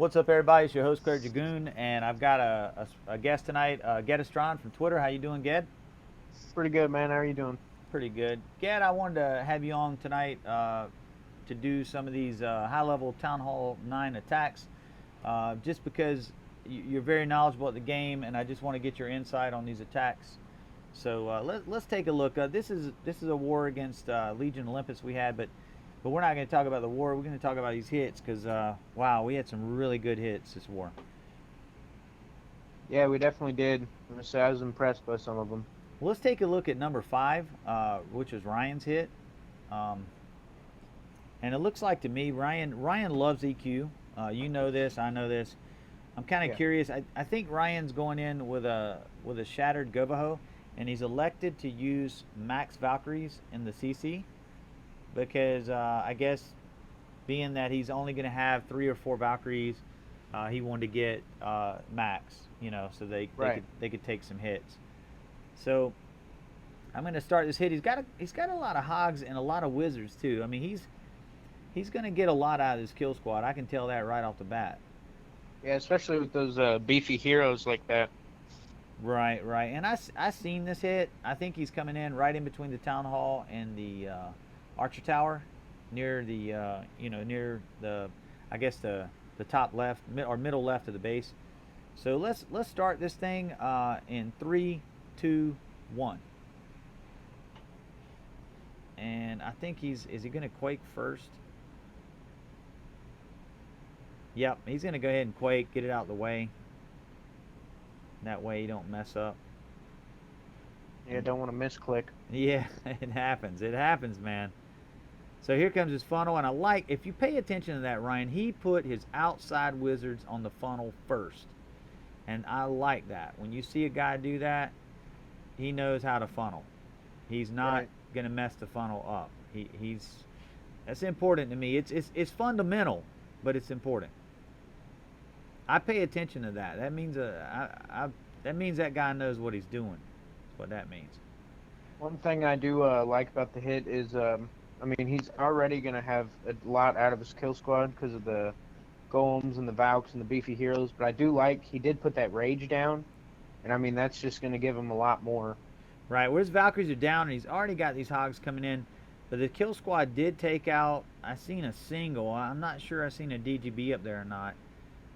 What's up, everybody? It's your host, Cleric Dragoon, and I've got a guest tonight, Ged Estron from Twitter. How you doing, Ged? Pretty good, man. How are you doing? Pretty good. Ged, I wanted to have you on tonight to do some of these high-level Town Hall 9 attacks, just because you're very knowledgeable at the game, and I just want to get your insight on these attacks. So let's take a look. This is a war against Legion Olympus we had, but we're not going to talk about the war. We're going to talk about these hits because wow, we had some really good hits this war. Yeah, we definitely did. I'm gonna say I was impressed by some of them. Well, let's take a look at number 5, which was Ryan's hit. Um, and it looks like to me, Ryan loves EQ. You know this, I know this. I'm kind of Yeah. curious. I think Ryan's going in with a shattered Govaho, and he's elected to use max Valkyries in the CC because I guess being that he's only going to have 3 or 4 Valkyries, he wanted to get max, so Right. they could take some hits. So I'm going to start this hit. He's got a lot of hogs and a lot of wizards too. I mean he's going to get a lot out of this kill squad. I can tell that right off the bat. Yeah, especially with those beefy heroes like that. Right, right. And I seen this hit. I think he's coming in right in between the town hall and the Archer Tower, near the near the I guess the top left or middle left of the base. So let's start this thing in 3, 2, 1. And I think is he gonna quake first? Yep, he's gonna go ahead and quake, get it out of the way. That way you don't mess up. Yeah, don't want to misclick. Yeah, it happens. It happens, man. So here comes his funnel, and I like, if you pay attention to that, Ryan, he put his outside wizards on the funnel first. And I like that. When you see a guy do that, he knows how to funnel. He's not Right. going to mess the funnel up. That's important to me. It's fundamental, but it's important. I pay attention to that. That means that means that guy knows what he's doing. That's what that means. One thing I do like about the hit is, I mean, he's already gonna have a lot out of his kill squad because of the golems and the Valks and the beefy heroes. But I do like he did put that rage down, and I mean that's just gonna give him a lot more. Right, where his Valkyries are down, and he's already got these hogs coming in. But the kill squad did take out. I seen a single. I'm not sure I seen a DGB up there or not,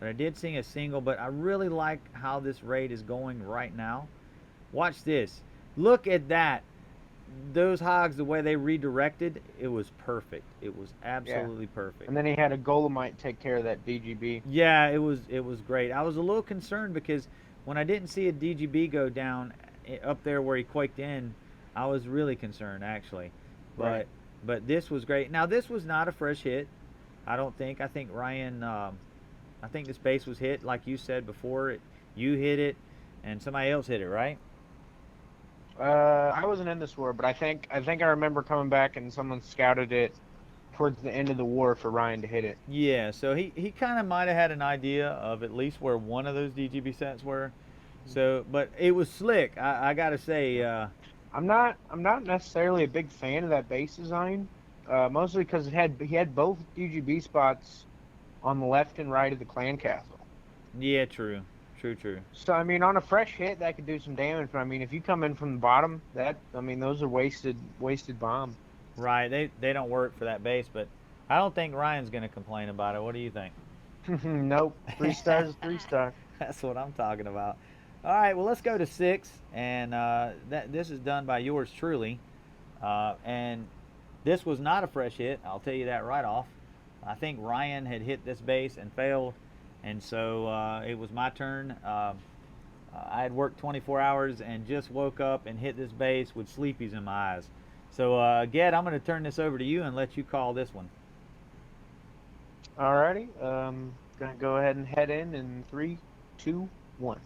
but I did see a single. But I really like how this raid is going right now. Watch this. Look at that. Those hogs, the way they redirected, it was perfect. It was Yeah. absolutely perfect. And then he had a Golemite take care of that DGB. Yeah, it was great. I was a little concerned because when I didn't see a DGB go down up there where he quaked in, I was really concerned actually. But Right. but this was great. Now this was not a fresh hit. I don't think. I think Ryan. I think this base was hit like you said before. You hit it, and somebody else hit it, right? I wasn't in this war, but I think I remember coming back and someone scouted it towards the end of the war for Ryan to hit it. Yeah. So he kind of might have had an idea of at least where one of those DGB sets were. So, but it was slick. I gotta say. I'm not necessarily a big fan of that base design, mostly because he had both DGB spots on the left and right of the clan castle. Yeah. True. True. True. So I mean, on a fresh hit, that could do some damage. But I mean, if you come in from the bottom, those are wasted bombs. Right. They don't work for that base, but I don't think Ryan's gonna complain about it. What do you think? Nope, 3 stars is 3 star. That's what I'm talking about. All right, well, let's go to 6, and this is done by yours truly. And this was not a fresh hit. I'll tell you that right off. I think Ryan had hit this base and failed, and so it was my turn. I had worked 24 hours and just woke up and hit this base with sleepies in my eyes. So, Ged, I'm going to turn this over to you and let you call this one. Alrighty, gonna go ahead and head in 3, 2, 1.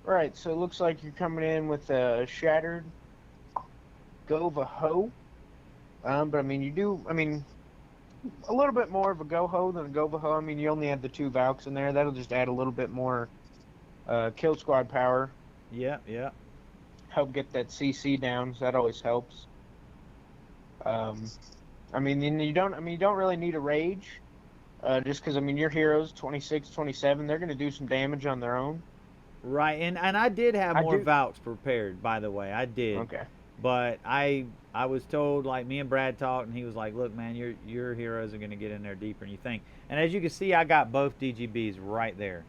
Alright, so it looks like you're coming in with a shattered Gova Ho. But I mean, a little bit more of a Go Ho than a Gova Ho. I mean, you only have the 2 Valks in there. That'll just add a little bit more kill squad power. Yeah, yeah. Help get that CC down, so that always helps. I mean, you don't really need a rage. Just because, I mean, your heroes, 26, 27, they're going to do some damage on their own. Right, and I did have I more do. Valks prepared, by the way. I did. Okay. But I was told, like, me and Brad talked, and he was like, look, man, your heroes are going to get in there deeper than you think. And as you can see, I got both DGBs right there.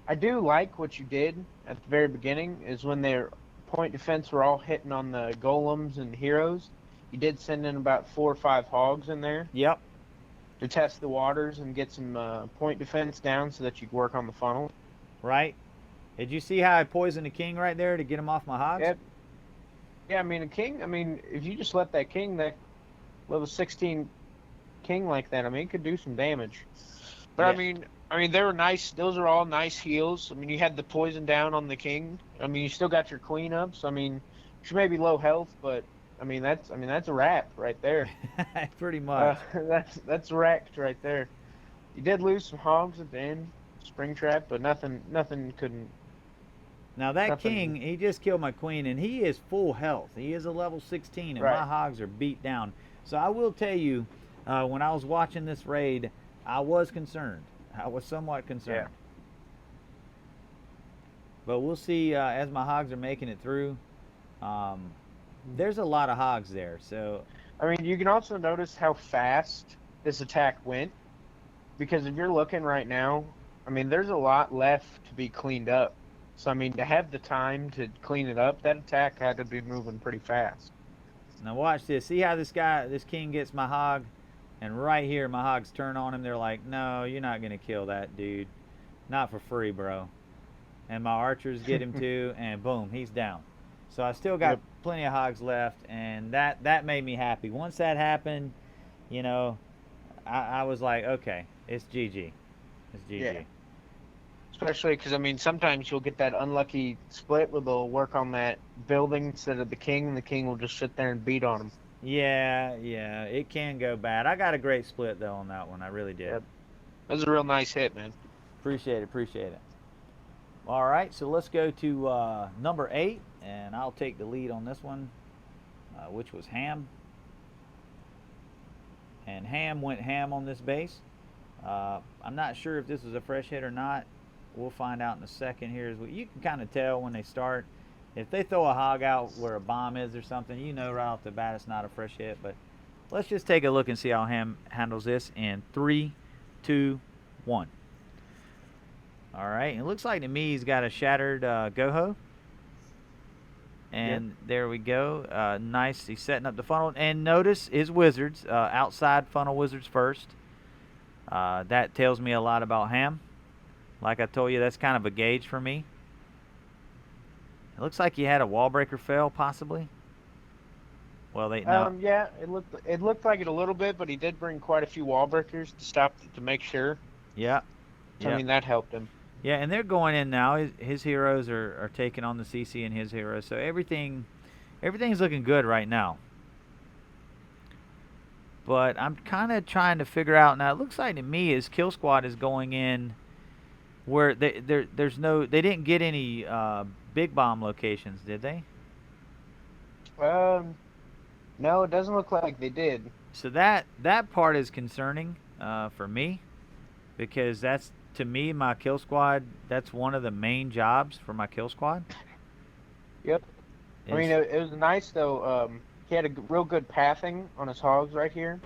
I do like what you did at the very beginning, is when their point defense were all hitting on the golems and heroes. You did send in about 4 or 5 hogs in there Yep. to test the waters and get some point defense down so that you could work on the funnel. Right? Did you see how I poisoned the king right there to get him off my hogs? Yep. Yeah, I mean, a king, I mean, if you just let that king, that level 16 king like that, I mean, it could do some damage. But Yeah. I mean, they were nice. Those are all nice heals. I mean, you had the poison down on the king. I mean, you still got your queen up. So I mean, she may be low health, but I mean that's a wrap right there. Pretty much. That's wrecked right there. You did lose some hogs at the end, spring trap, but nothing couldn't. Now that Nothing. king, he just killed my queen, and he is full health. He is a level 16, and Right. my hogs are beat down. So I will tell you, when I was watching this raid, I was concerned. I was somewhat concerned. Yeah. But we'll see as my hogs are making it through. There's a lot of hogs there, so I mean, you can also notice how fast this attack went, because if you're looking right now, I mean, there's a lot left to be cleaned up. So I mean, to have the time to clean it up, that attack had to be moving pretty fast. now watch this. See how this king gets my hog, and right here my hogs turn on him. They're like, no, you're not gonna kill that dude, not for free, bro. And my archers get him too, and boom, he's down. So I still got Yep. plenty of hogs left, and that made me happy. Once that happened, you know, I was like, okay, it's GG, it's GG. Yeah. Especially because, I mean, sometimes you'll get that unlucky split where they'll work on that building instead of the king, and the king will just sit there and beat on him. Yeah, it can go bad. I got a great split though on that one. I really did. Yep. That was a real nice hit, man. Appreciate it. All right, so let's go to number 8, and I'll take the lead on this one, which was Ham. And Ham went ham on this base. I'm not sure if this was a fresh hit or not. We'll find out in a second here. You can kind of tell when they start. If they throw a hog out where a bomb is or something, you know right off the bat it's not a fresh hit. But let's just take a look and see how Ham handles this in 3, 2, 1. All right, it looks like to me he's got a shattered Goho. And there we go. Nice. He's setting up the funnel. And notice his wizards, outside funnel wizards first. That tells me a lot about Ham. Like I told you, that's kind of a gauge for me. It looks like he had a wall breaker fail, possibly. Well, they no. Yeah, it looked like it a little bit, but he did bring quite a few wall breakers to stop to make sure. Yeah. So, I mean, that helped him. Yeah, and they're going in now. His heroes are taking on the CC and his heroes, so everything's looking good right now. But I'm kind of trying to figure out now. It looks like to me his kill squad is going in where they didn't get any big bomb locations, did they? No, it doesn't look like they did. So that part is concerning for me, because that's, to me, my kill squad, that's one of the main jobs for my kill squad. Yep. I mean, it was nice, though. He had a real good pathing on his hogs right here.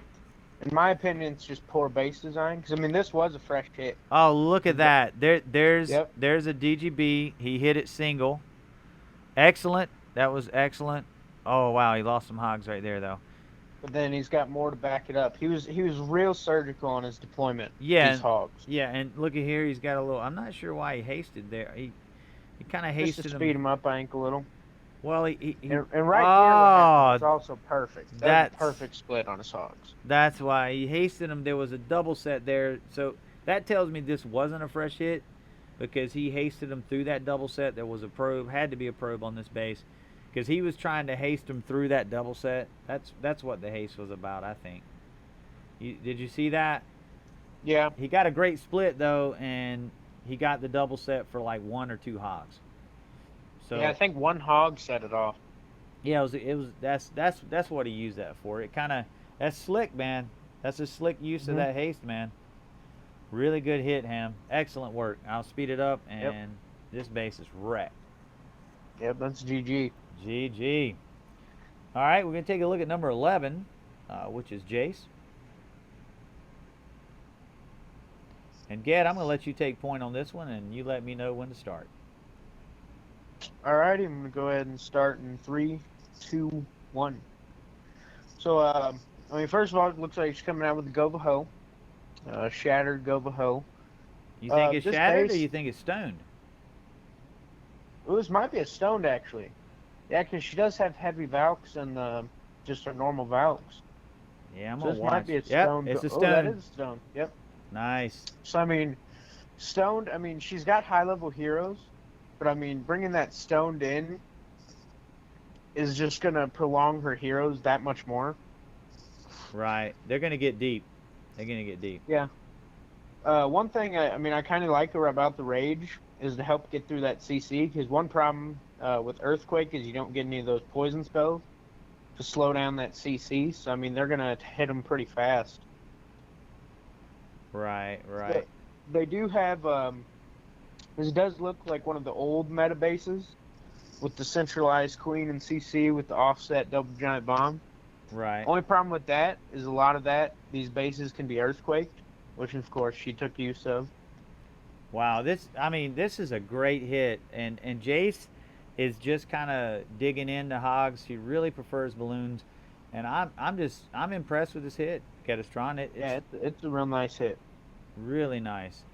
In my opinion, it's just poor base design. Because, I mean, this was a fresh hit. Oh, look at that. There's a DGB. He hit it single. Excellent. That was excellent. Oh, wow. He lost some hogs right there, though. But then he's got more to back it up. He was real surgical on his deployment. Yeah. These hogs. Yeah, and look at here. He's got a little. I'm not sure why he hasted there. He kind of hasted just to speed him up, I think, a little. Well, and right here, it's also perfect. That's a perfect split on his hogs. That's why he hasted him. There was a double set there, so that tells me this wasn't a fresh hit, because he hasted him through that double set. There was a probe, had to be a probe on this base, because he was trying to haste him through that double set. That's what the haste was about, I think. Did you see that? Yeah. He got a great split though, and he got the double set for like 1 or 2 hogs. So, yeah, I think 1 hog set it off. Yeah, that's what he used that for. It kind of, that's slick, man. That's a slick use of that haste, man. Really good hit, Ham. Excellent work. I'll speed it up, and Yep. this base is wrecked. Yep, that's GG. GG. All right, we're going to take a look at number 11, which is Jace. And Gad, I'm going to let you take point on this one, and you let me know when to start. Alrighty, I'm gonna go ahead and start in 3, 2, 1. So, I mean, first of all, it looks like she's coming out with the Govaho, shattered Govaho. You think it's this shattered, or base- you think it's stoned? Ooh, this might be a stoned actually. Yeah, because she does have heavy Valks and just her normal Valks. Yeah, I'm So going this to watch. might be a Yep, stone. it's a Oh, that stone. is a stone. Yep. Nice. So I mean, stoned. I mean, she's got high level heroes, but I mean, bringing that stoned in is just gonna prolong her heroes that much more. Right. They're going to get deep. They're going to get deep. Yeah. One thing I mean, I kind of like her about the Rage is to help get through that CC. Because one problem with Earthquake is you don't get any of those poison spells to slow down that CC. So I mean, they're gonna hit them pretty fast. Right, But right. they do have. This does look like one of the old meta bases with the centralized Queen and CC with the offset double giant bomb. Right. Only problem with that is a lot of these bases can be earthquaked, which of course she took use of. Wow, this is a great hit, and Jace is just kind of digging into hogs. She really prefers balloons, and I'm impressed with this hit, Catastron. Yeah, it's a real nice hit. Really nice.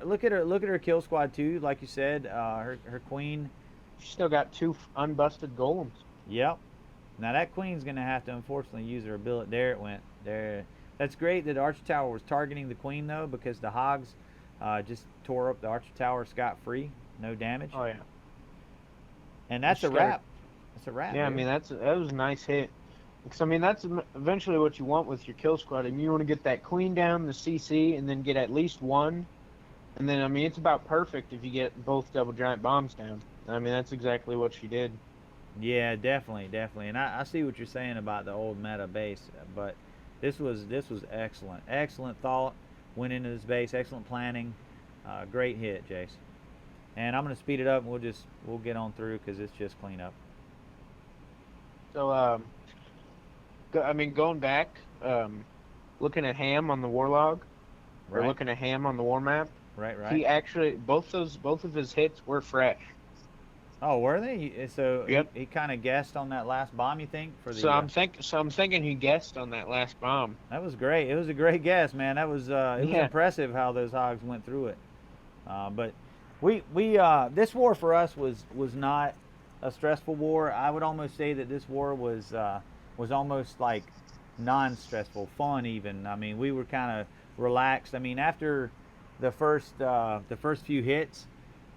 Look at her kill squad too. Like you said, her queen. She still got 2 unbusted golems. Yep. Now that queen's gonna have to unfortunately use her ability. There it went. There. That's great that Archer Tower was targeting the queen though, because the hogs just tore up the Archer Tower scot free, no damage. Oh yeah. And that's a wrap. That's a wrap. Yeah, I dude. mean that was a nice hit. Because I mean that's eventually what you want with your kill squad. I mean you want to get that queen down, the CC, and then get at least one. And then I mean it's about perfect if you get both double giant bombs down. I mean that's exactly what she did. Yeah, definitely, definitely. And I see what you're saying about the old meta base, but this was excellent. Excellent thought went into this base. Excellent planning. Great hit, Jace. And I'm gonna speed it up, and we'll get on through because it's just cleanup. So I mean going back, looking at Ham on the Warlog, or Right. looking at Ham on the war map, Right. he actually both of his hits were fresh. Oh, were they? So Yep. he kind of guessed on that last bomb. You think for the? So I'm thinking he guessed on that last bomb. That was great. It was a great guess, man. That was it was Yeah. impressive how those hogs went through it. But we this war for us was not a stressful war. I would almost say that this war was almost like non-stressful, fun even. I mean, we were kind of relaxed. I mean, after the first few hits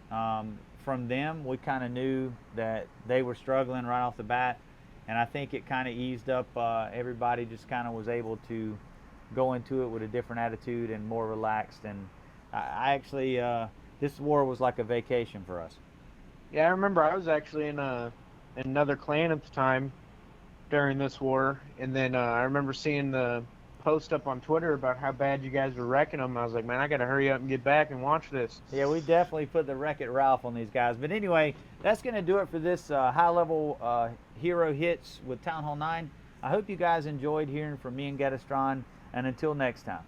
from them, we kind of knew that they were struggling right off the bat, and I think it kind of eased up. Everybody just kind of was able to go into it with a different attitude and more relaxed. And I actually this war was like a vacation for us. Yeah, I remember I was actually in another clan at the time during this war, and then I remember seeing the post up on Twitter about how bad you guys were wrecking them. I was like, man, I got to hurry up and get back and watch this. Yeah, we definitely put the Wreck-It Ralph on these guys. But anyway, that's going to do it for this high-level hero hits with Town Hall 9. I hope you guys enjoyed hearing from me and Gatastron, and until next time.